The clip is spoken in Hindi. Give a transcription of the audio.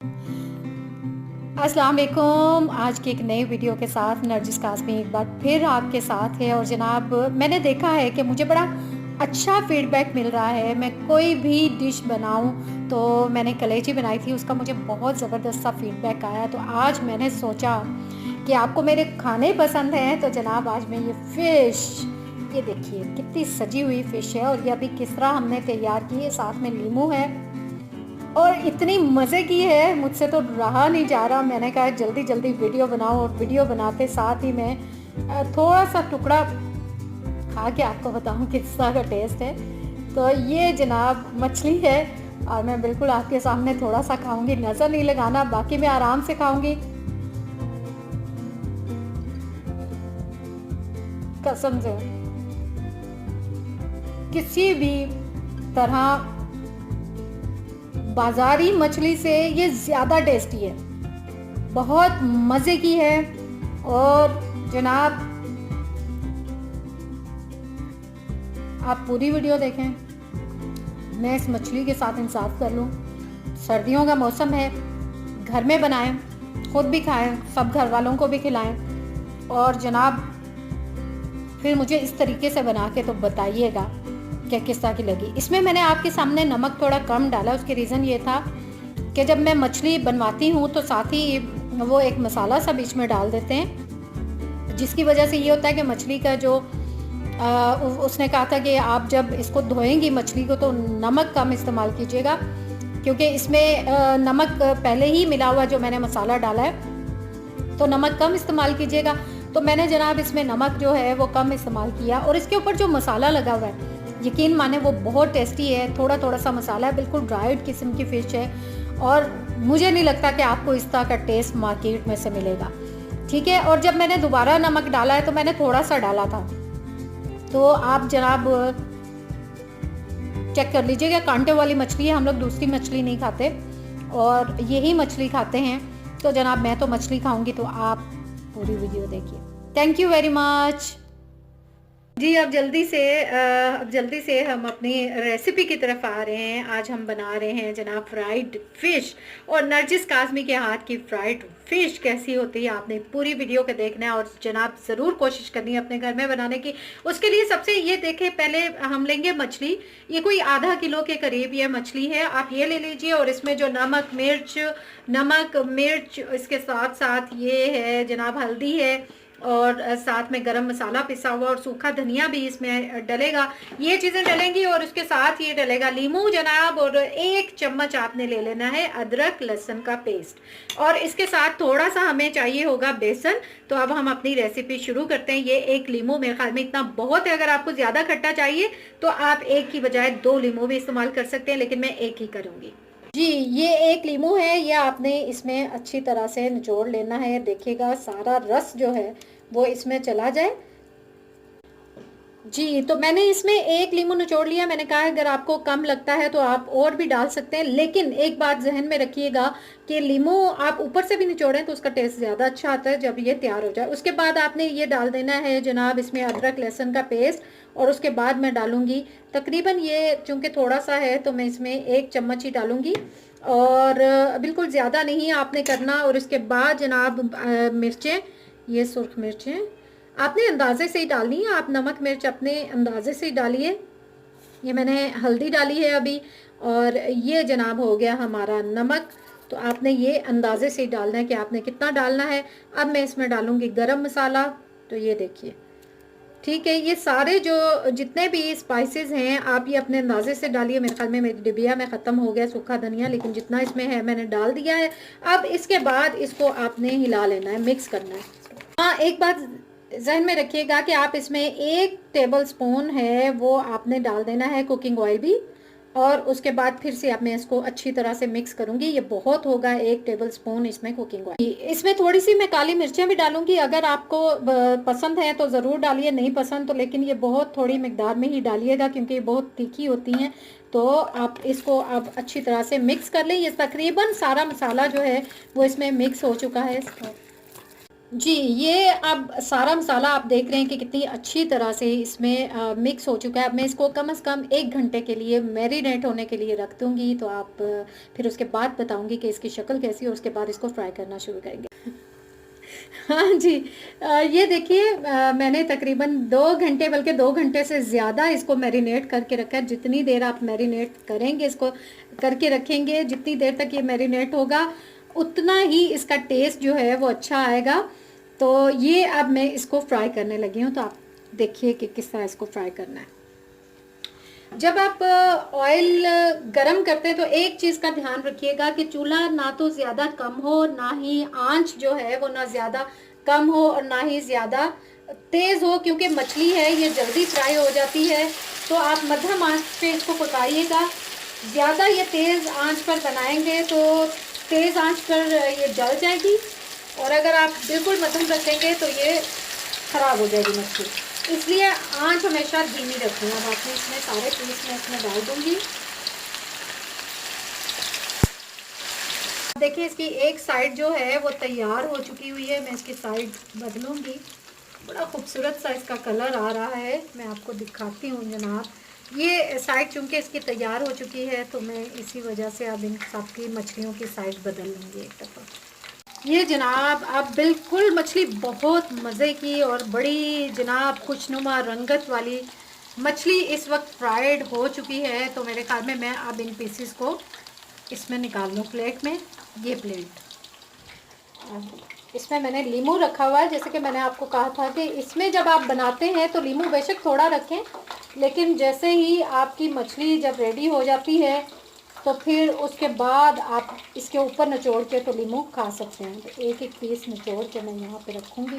अस्सलाम वालेकुम। आज की एक नई वीडियो के साथ नरजिस काज़मी एक बार फिर आपके साथ है। और जनाब, मैंने देखा है कि मुझे बड़ा अच्छा फीडबैक मिल रहा है। मैं कोई भी डिश बनाऊं, तो मैंने कलेजी बनाई थी, उसका मुझे बहुत ज़बरदस्त सा फीडबैक आया। तो आज मैंने सोचा कि आपको मेरे खाने पसंद हैं, तो जनाब आज मैं ये फ़िश, ये देखिए कितनी सजी हुई फ़िश है और ये अभी किस तरह हमने तैयार की है। साथ में नींबू है और इतनी मज़े की है, मुझसे तो रहा नहीं जा रहा। मैंने कहा जल्दी जल्दी वीडियो बनाओ, और वीडियो बनाते साथ ही मैं थोड़ा सा टुकड़ा खा के आपको बताऊं किस तरह का टेस्ट है। तो ये जनाब मछली है और मैं बिल्कुल आपके सामने थोड़ा सा खाऊंगी, नज़र नहीं लगाना, बाकी मैं आराम से खाऊंगी कसम से। किसी भी तरह बाजारी मछली से ये ज़्यादा टेस्टी है, बहुत मज़े की है। और जनाब आप पूरी वीडियो देखें, मैं इस मछली के साथ इंसाफ कर लूँ। सर्दियों का मौसम है, घर में बनाएं, खुद भी खाएं, सब घर वालों को भी खिलाएं। और जनाब फिर मुझे इस तरीके से बना के तो बताइएगा कि किस तरह की लगी। इसमें मैंने आपके सामने नमक थोड़ा कम डाला, उसके रीज़न ये था कि जब मैं मछली बनवाती हूँ तो साथ ही वो एक मसाला सा बीच में डाल देते हैं, जिसकी वजह से ये होता है कि मछली का जो उसने कहा था कि आप जब इसको धोएंगी मछली को तो नमक कम इस्तेमाल कीजिएगा, क्योंकि इसमें नमक पहले ही मिला हुआ जो मैंने मसाला डाला है, तो नमक कम इस्तेमाल कीजिएगा। तो मैंने जनाब इसमें नमक जो है वो कम इस्तेमाल किया। और इसके ऊपर जो मसाला लगा हुआ है, यकीन माने वो बहुत टेस्टी है। थोड़ा थोड़ा सा मसाला है, बिल्कुल ड्राइड किस्म की फ़िश है और मुझे नहीं लगता कि आपको इस तरह का टेस्ट मार्केट में से मिलेगा। ठीक है। और जब मैंने दोबारा नमक डाला है तो मैंने थोड़ा सा डाला था, तो आप जनाब चेक कर लीजिएगा। कांटे वाली मछली है, हम लोग दूसरी मछली नहीं खाते और यही मछली खाते हैं। तो जनाब मैं तो मछली खाऊंगी, तो आप पूरी वीडियो देखिए। थैंक यू वेरी मच जी। अब जल्दी से हम अपनी रेसिपी की तरफ आ रहे हैं। आज हम बना रहे हैं जनाब फ्राइड फ़िश, और नरजिस काज़मी के हाथ की फ्राइड फ़िश कैसी होती है आपने पूरी वीडियो को देखना है और जनाब ज़रूर कोशिश करनी है अपने घर में बनाने की। उसके लिए सबसे ये देखें, पहले हम लेंगे मछली, ये कोई आधा किलो के करीब ये मछली है, आप ये ले लीजिए। और इसमें जो नमक मिर्च इसके साथ साथ ये है जनाब हल्दी है, और साथ में गरम मसाला पिसा हुआ और सूखा धनिया भी इसमें डलेगा। ये चीज़ें डलेंगी और उसके साथ ये डलेगा लीमू जनाब, और 1 चम्मच आपने ले लेना है अदरक लहसुन का पेस्ट, और इसके साथ थोड़ा सा हमें चाहिए होगा बेसन। तो अब हम अपनी रेसिपी शुरू करते हैं। ये 1 लीमू मेरे ख्याल में इतना बहुत है। अगर आपको ज़्यादा खट्टा चाहिए तो आप 1 की बजाय 2 लीमू भी इस्तेमाल कर सकते हैं, लेकिन मैं 1 ही करूँगी जी। ये 1 लीमू है, ये आपने इसमें अच्छी तरह से निचोड़ लेना है। देखिएगा सारा रस जो है वो इसमें चला जाए जी। तो मैंने इसमें 1 लीमू निचोड़ लिया। मैंने कहा अगर आपको कम लगता है तो आप और भी डाल सकते हैं, लेकिन एक बात जहन में रखिएगा कि लीमू आप ऊपर से भी निचोड़ें तो उसका टेस्ट ज़्यादा अच्छा आता है जब ये तैयार हो जाए। उसके बाद आपने ये डाल देना है जनाब इसमें अदरक लहसुन का पेस्ट, और उसके बाद मैं डालूंगी तकरीबन, ये चूँकि थोड़ा सा है तो मैं इसमें 1 चम्मच ही डालूंगी, और बिल्कुल ज़्यादा नहीं आपने करना। और उसके बाद जनाब मिर्चें, ये सुर्ख मिर्चें आपने अंदाजे से ही डालनी है, आप नमक मिर्च अपने अंदाजे से ही डालिए। ये मैंने हल्दी डाली है अभी, और ये जनाब हो गया हमारा नमक। तो आपने ये अंदाजे से ही डालना है कि आपने कितना डालना है। अब मैं इसमें डालूंगी गरम मसाला, तो ये देखिए ठीक है। ये सारे जो जितने भी स्पाइसेस हैं आप ये अपने अंदाजे से डालिए। मेरे ख्याल में मेरी डिबिया में ख़त्म हो गया सूखा धनिया, लेकिन जितना इसमें है मैंने डाल दिया है। अब इसके बाद इसको आपने हिला लेना है, मिक्स करना है। हाँ, एक बात जहन में रखिएगा कि आप इसमें 1 टेबल स्पून है वो आपने डाल देना है कुकिंग ऑयल भी, और उसके बाद फिर से अब मैं इसको अच्छी तरह से मिक्स करूंगी। ये बहुत होगा 1 टेबल स्पून इसमें कुकिंग ऑयल। इसमें थोड़ी सी मैं काली मिर्चें भी डालूंगी, अगर आपको पसंद है तो ज़रूर डालिए, नहीं पसंद तो लेकिन ये बहुत थोड़ी मिकदार में ही डालिएगा क्योंकि ये बहुत तीखी होती हैं। तो आप इसको अब अच्छी तरह से मिक्स कर लें। ये तकरीबन सारा मसाला जो है वो इसमें मिक्स हो चुका है। जी, ये अब सारा मसाला आप देख रहे हैं कि कितनी अच्छी तरह से इसमें मिक्स हो चुका है। अब मैं इसको कम से कम 1 घंटे के लिए मैरिनेट होने के लिए रख दूँगी, तो आप फिर उसके बाद बताऊँगी कि इसकी शक्ल कैसी है और उसके बाद इसको फ्राई करना शुरू करेंगे। हाँ जी। ये देखिए, मैंने तकरीबन 2 घंटे, बल्कि 2 घंटे से ज़्यादा इसको मैरिनेट करके रखा है। जितनी देर आप मैरिनेट करेंगे, इसको करके रखेंगे, जितनी देर तक ये मैरिनेट होगा, उतना ही इसका टेस्ट जो है वो अच्छा आएगा। तो ये अब मैं इसको फ्राई करने लगी हूँ, तो आप देखिए कि किस तरह इसको फ्राई करना है। जब आप ऑयल गरम करते हैं तो एक चीज़ का ध्यान रखिएगा कि चूल्हा ना तो ज़्यादा कम हो, ना ही आंच जो है वो ना ज़्यादा कम हो और ना ही ज़्यादा तेज़ हो, क्योंकि मछली है ये जल्दी फ्राई हो जाती है। तो आप मध्यम आंच पे इसको पकाइएगा। ज़्यादा ये तेज़ आंच पर बनाएंगे तो तेज़ आंच पर ये जल जाएगी, और अगर आप बिल्कुल मध्यम रखेंगे तो ये ख़राब हो जाएगी मछली। इसलिए आंच हमेशा धीमी रखनी है। अब आपने इसमें सारे पीस मैं इसमें डाल दूंगी। देखिए, इसकी एक साइड जो है वो तैयार हो चुकी हुई है। मैं इसकी साइड बदलूंगी। बड़ा खूबसूरत सा इसका कलर आ रहा है, मैं आपको दिखाती हूँ जनाब। ये साइड चूंकि इसकी तैयार हो चुकी है, तो मैं इसी वजह से अब इन सबकी मछलियों की साइड बदल लूँगी एक दफ़ा। ये जनाब अब बिल्कुल मछली बहुत मज़े की और बड़ी जनाब खुशनुमा रंगत वाली मछली इस वक्त फ्राइड हो चुकी है। तो मेरे ख्याल में मैं अब इन पीसेस को इसमें निकाल लूँ प्लेट में। ये प्लेट, इसमें मैंने लीमू रखा हुआ है। जैसे कि मैंने आपको कहा था कि इसमें जब आप बनाते हैं तो लीमू बेशक थोड़ा रखें, लेकिन जैसे ही आपकी मछली जब रेडी हो जाती है तो फिर उसके बाद आप इसके ऊपर निचोड़ के तो लीमू खा सकते हैं। तो एक एक पीस निचोड़ के मैं यहाँ पे रखूँगी।